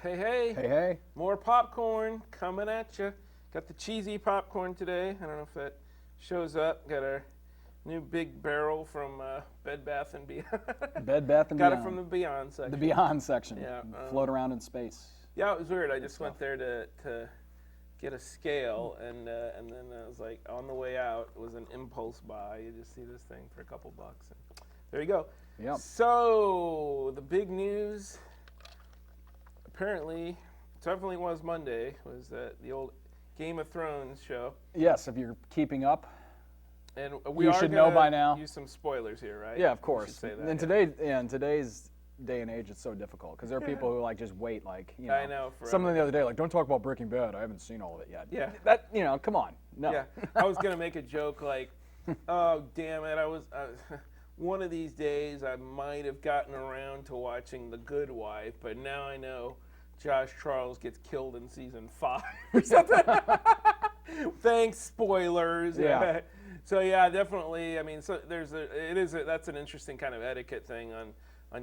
Hey, hey. Hey, hey. More popcorn coming at you. Got the cheesy popcorn today. I don't know if that shows up. Got our new big barrel from Bed Bath & Beyond. Bed Bath & Beyond. Got it from the Beyond section. The Beyond section. Yeah. Float around in space. Yeah, it was weird. I just went there to get a scale, and then I was like, on the way out, it was an impulse buy. You just see this thing for a couple bucks. And there you go. Yep. So, the big news, apparently, definitely was Monday, was the old Game of Thrones show. Yes, if you're keeping up. And we You are should know by now. Use some spoilers here, right? Yeah, of We course. should say that, In today's day and age, it's so difficult because there are people who like just wait, like I know, Something forever. the other day, like, don't talk about Breaking Bad. I haven't seen all of it yet. Yeah. That come on, no. Yeah, I was gonna make a joke like, "Oh, damn it! I was one of these days I might have gotten around to watching The Good Wife, but now I know Josh Charles gets killed in season 5 or something." Thanks, spoilers. Yeah. So yeah, definitely. I mean, so that's an interesting kind of etiquette thing on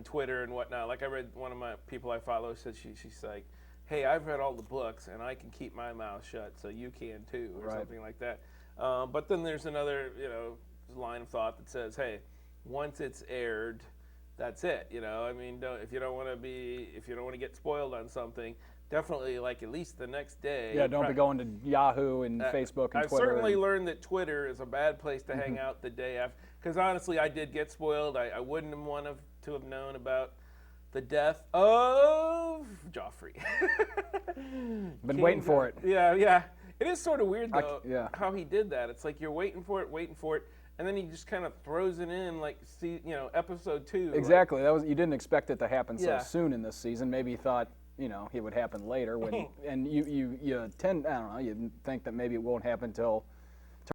Twitter and whatnot. Like I read one of my people I follow said she's like, "Hey, I've read all the books and I can keep my mouth shut, so you can too," or Right. something like that. But then there's another line of thought that says, "Hey, once it's aired, that's it." I mean, if you don't want to get spoiled on something, definitely like at least the next day. Yeah, don't be going to Yahoo and Facebook and I've Twitter. certainly learned that Twitter is a bad place to hang out the day after. Because honestly, I did get spoiled. I wouldn't have wanted to have known about the death of Joffrey. Been waiting for it. Yeah. It is sort of weird though yeah. how he did that. It's like you're waiting for it, and then he just kind of throws it in like episode 2. Exactly. You didn't expect it to happen so Yeah. soon in this season. Maybe you thought it would happen later when and you tend, I don't know, you think that maybe it won't happen until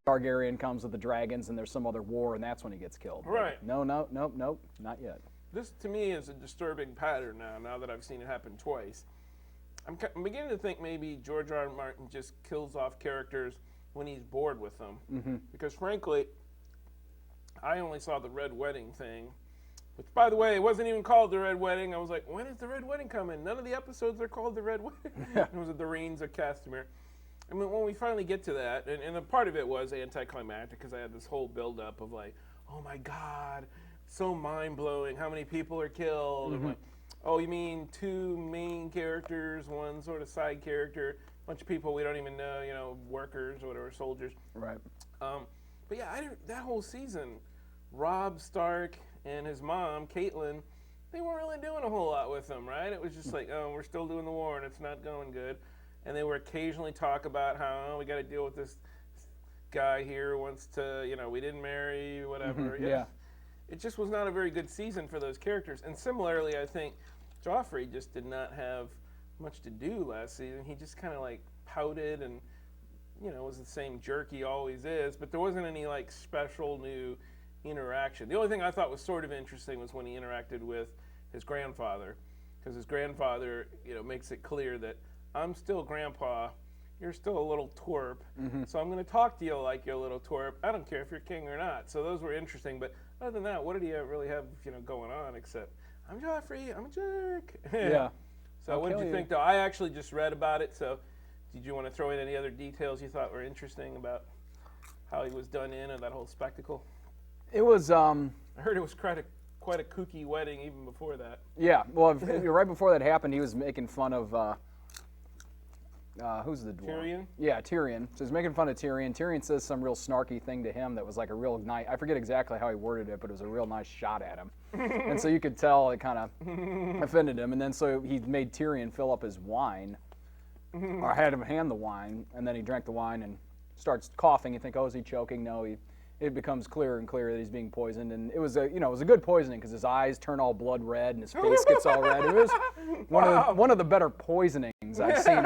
Targaryen comes with the dragons and there's some other war and that's when he gets killed. But Right. No, not yet. This to me is a disturbing pattern now that I've seen it happen twice. I'm beginning to think maybe George R. R. Martin just kills off characters when he's bored with them. Mm-hmm. Because frankly, I only saw the Red Wedding thing, which, by the way, it wasn't even called the Red Wedding. I was like, when is the Red Wedding coming? None of the episodes are called the Red Wedding. It was the Reigns of Castamere. I mean, when we finally get to that, and a part of it was anticlimactic because I had this whole buildup of like, oh my God, so mind-blowing, how many people are killed. I'm like, oh, you mean 2 main characters, 1 sort of side character, a bunch of people we don't even know, workers or whatever, soldiers. Right. But yeah, that whole season, Robb Stark and his mom, Catelyn, they weren't really doing a whole lot with them, right? It was just like, oh, we're still doing the war and it's not going good. And they would occasionally talk about how we got to deal with this guy here who wants to, we didn't marry, whatever. Yeah. It just was not a very good season for those characters. And similarly, I think Joffrey just did not have much to do last season. He just kind of like pouted and, was the same jerk he always is. But there wasn't any like special new interaction. The only thing I thought was sort of interesting was when he interacted with his grandfather. Because his grandfather, makes it clear that I'm still grandpa. You're still a little twerp. So I'm going to talk to you like you're a little twerp. I don't care if you're king or not. So those were interesting. But other than that, what did he really have, going on except I'm Joffrey, I'm a jerk. Yeah. So what did you think, though? I actually just read about it. So did you want to throw in any other details you thought were interesting about how he was done in or that whole spectacle? It was I heard it was quite a kooky wedding even before that. yeah. Well, right before that happened, he was making fun of who's the dwarf? Tyrion? Yeah, Tyrion. So he's making fun of Tyrion. Tyrion says some real snarky thing to him that was like a real nice, I forget exactly how he worded it, but it was a real nice shot at him. And so you could tell it kind of offended him. And then so he made Tyrion fill up his wine, or had him hand the wine, and then he drank the wine and starts coughing. You think, oh, is he choking? No, it becomes clearer and clearer that he's being poisoned. And it was a good poisoning because his eyes turn all blood red and his face gets all red. It was one of the better poisonings I've seen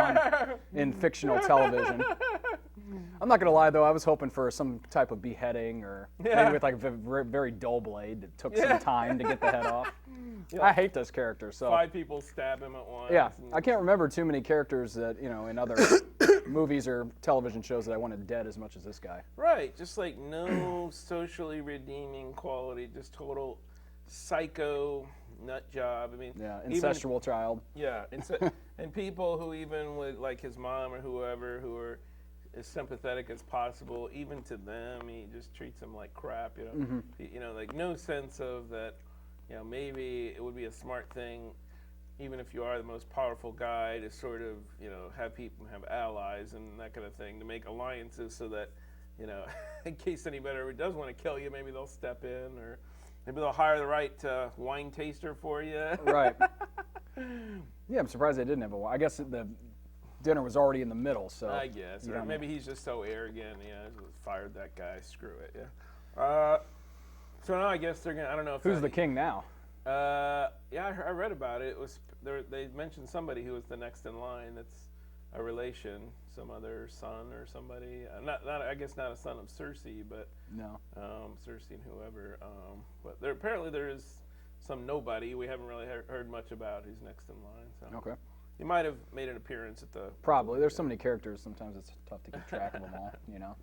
in fictional television. I'm not gonna lie though, I was hoping for some type of beheading or maybe with like a very dull blade that took some time to get the head off. Yeah. I hate this character. So 5 people stab him at once. Yeah, I can't remember too many characters that in other movies or television shows that I wanted dead as much as this guy. Right, just like no socially redeeming quality, just total psycho, nut job. I mean, Yeah, even incestual child. yeah, and people who even would like his mom or whoever who are as sympathetic as possible, even to them, he just treats them like crap. You know, like no sense of that. You know, maybe it would be a smart thing, even if you are the most powerful guy, to sort of have people have allies and that kind of thing, to make alliances so that in case anybody ever does want to kill you, maybe they'll step in or. Maybe they'll hire the right wine taster for you. Right. Yeah, I'm surprised they didn't have a wine. I guess the dinner was already in the middle, so. I guess. Or maybe he's just so arrogant. Yeah, just fired that guy. Screw it. Yeah. So now I guess they're gonna. I don't know if. Who's the king now? Yeah, I read about it. It was they mentioned somebody who was the next in line. That's a relation, some other son or somebody. Not I guess not a son of Cersei, but No. Cersei and whoever. But apparently there is some nobody we haven't really heard much about who's next in line. So Okay. he might have made an appearance at the. Probably. There's so many characters. Sometimes it's tough to keep track of them all.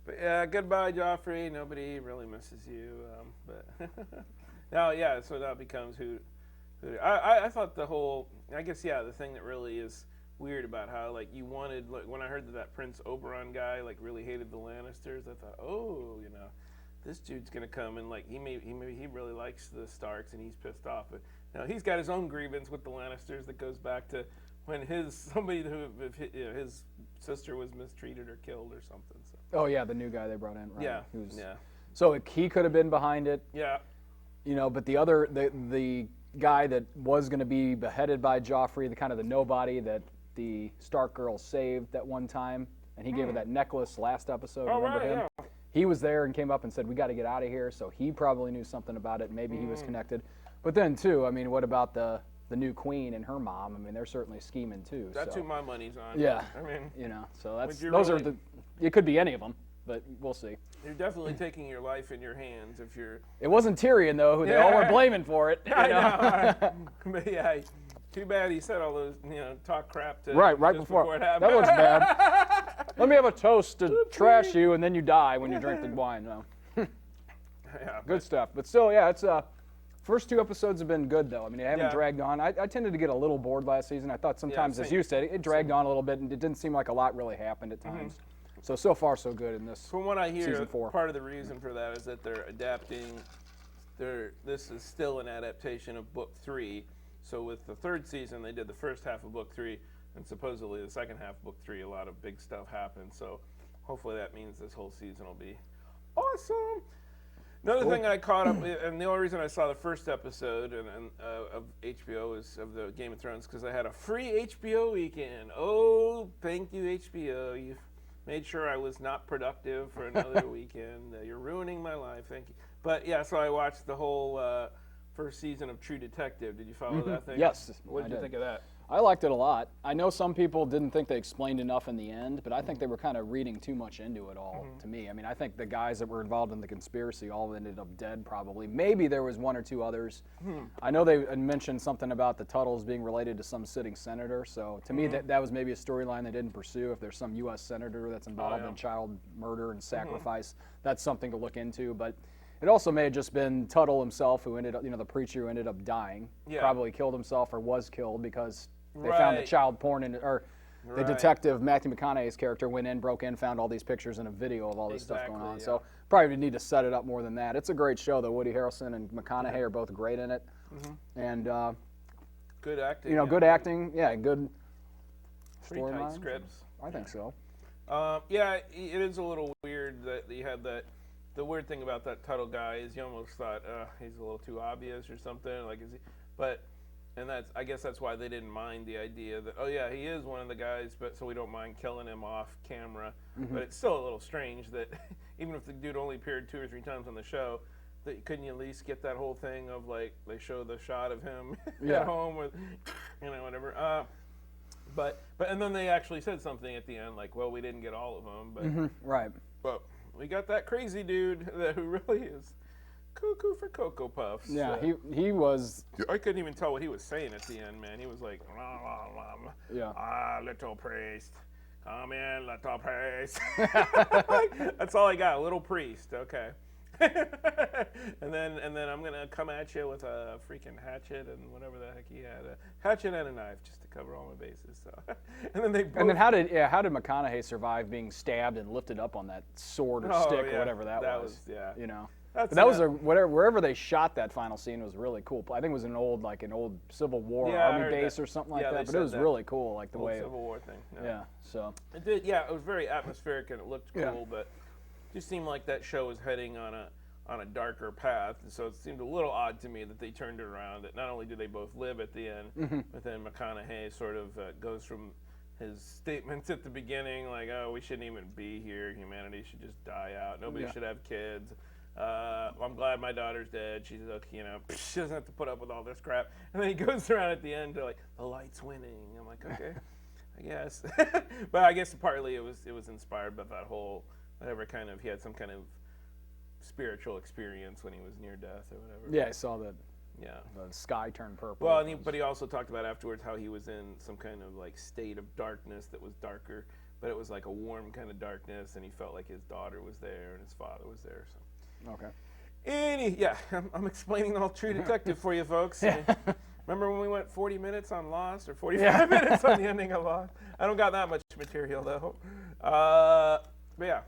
But yeah, goodbye, Joffrey. Nobody really misses you. But now, yeah, so that becomes who I thought the whole. I guess the thing that really is weird about how you wanted when I heard that Prince Oberyn guy really hated the Lannisters, I thought, this dude's gonna come and he really likes the Starks and he's pissed off, but he's got his own grievance with the Lannisters that goes back to when his sister was mistreated or killed or something. So. Oh yeah, the new guy they brought in. Right? Yeah. Yeah. So he could have been behind it. Yeah. But the guy that was going to be beheaded by Joffrey, the nobody that the Stark girl saved that one time, and he gave her that necklace last episode. Remember him? Yeah. He was there and came up and said, "We got to get out of here." So he probably knew something about it. Maybe he was connected. But then too, I mean, what about the new queen and her mom? I mean, they're certainly scheming too. That's so. who my money's on. Yeah. I mean, so that's you those really- are the. It could be any of them, but we'll see. you're definitely taking your life in your hands if you're. It wasn't Tyrion though, who they all were blaming for it. I know. But yeah, too bad he said all those, talk crap to Right just before it happened. that looks bad. Let me have a toast to trash you, and then you die when you drink the wine. No. Yeah, Good stuff. But still, yeah, it's first 2 episodes have been good though. I mean, they haven't Yeah. dragged on. I tended to get a little bored last season. I thought sometimes, as same. you said, it dragged on a little bit, and it didn't seem like a lot really happened at times. So far, so good in this. From what I hear, Season 4. part of the reason for that is that they're adapting. This is still an adaptation of Book 3. So with the 3rd season, they did the first half of Book 3, and supposedly the second half of Book 3, a lot of big stuff happened. So hopefully that means this whole season will be awesome. Another thing I caught up, and the only reason I saw the first episode of HBO is of the Game of Thrones because I had a free HBO weekend. Oh, thank you, HBO. You've made sure I was not productive for another weekend. You're ruining my life. Thank you. But yeah, so I watched the whole first season of True Detective. Did you follow that thing? Yes, What did you I did. think of that? I liked it a lot. I know some people didn't think they explained enough in the end, but I think they were kind of reading too much into it all, to me. I mean, I think the guys that were involved in the conspiracy all ended up dead, probably. Maybe there was 1 or 2 others. I know they had mentioned something about the Tuttles being related to some sitting senator, so to me that was maybe a storyline they didn't pursue. If there's some U.S. senator that's involved in child murder and sacrifice, that's something to look into. But it also may have just been Tuttle himself who ended up, the preacher who ended up dying, Yeah. probably killed himself or was killed because they found the Right. child porn or the Right. detective Matthew McConaughey's character went in, broke in, found all these pictures and a video of all this stuff going on. Exactly, So probably need to set it up more than that. It's a great show though. Woody Harrelson and McConaughey are both great in it, and Good acting. good acting. Yeah, good Pretty tight storyline. scripts. I think so. Yeah, it is a little weird that you have that. The weird thing about that Tuttle guy is you almost thought he's a little too obvious or something. Like, is he? But, and I guess that's why they didn't mind the idea that he is one of the guys, but so we don't mind killing him off camera. But it's still a little strange that even if the dude only appeared 2 or 3 times on the show, that couldn't you at least get that whole thing of they show the shot of him Yeah. at home with whatever. But and then they actually said something at the end like, well, we didn't get all of them, Right. but we got that crazy dude who really is cuckoo for Cocoa Puffs. Yeah, he was. I couldn't even tell what he was saying at the end, man. He was like, la, la, la, Yeah. little priest, come in, little priest. That's all I got, little priest. Okay. and then I'm gonna come at you with a freaking hatchet and whatever the heck he had, a hatchet and a knife, just to cover all my bases. So, and then they both, And then how did McConaughey survive being stabbed and lifted up on that sword or stick or whatever that was? yeah. You know. That's But that was wherever they shot that final scene was really cool. I think it was an old Civil War Yeah, I Army heard base that. or something like Yeah, they that. But it said was that. really cool, like the Old way. Civil War thing. Yeah. So. It did. Yeah, it was very atmospheric and it looked cool, Yeah. but it just seemed like that show was heading on a darker path, and so it seemed a little odd to me that they turned it around. That not only do they both live at the end, but then McConaughey sort of goes from his statements at the beginning, like, "Oh, we shouldn't even be here. Humanity should just die out. Nobody should have kids. I'm glad my daughter's dead. She's okay, she doesn't have to put up with all this crap." And then he goes around at the end to like, "The light's winning." I'm like, okay, I guess. But I guess partly it was inspired by that whole whatever kind of, he had some kind of spiritual experience when he was near death or whatever. Yeah, I saw that. Yeah. The sky turned purple. Well, but he also talked about afterwards how he was in some kind of like state of darkness that was darker, but it was like a warm kind of darkness, and he felt like his daughter was there and his father was there. So. Okay. I'm explaining the whole True Detective for you folks. Remember when we went 40 minutes on Lost or 45 minutes on the ending of Lost? I don't got that much material though. But yeah,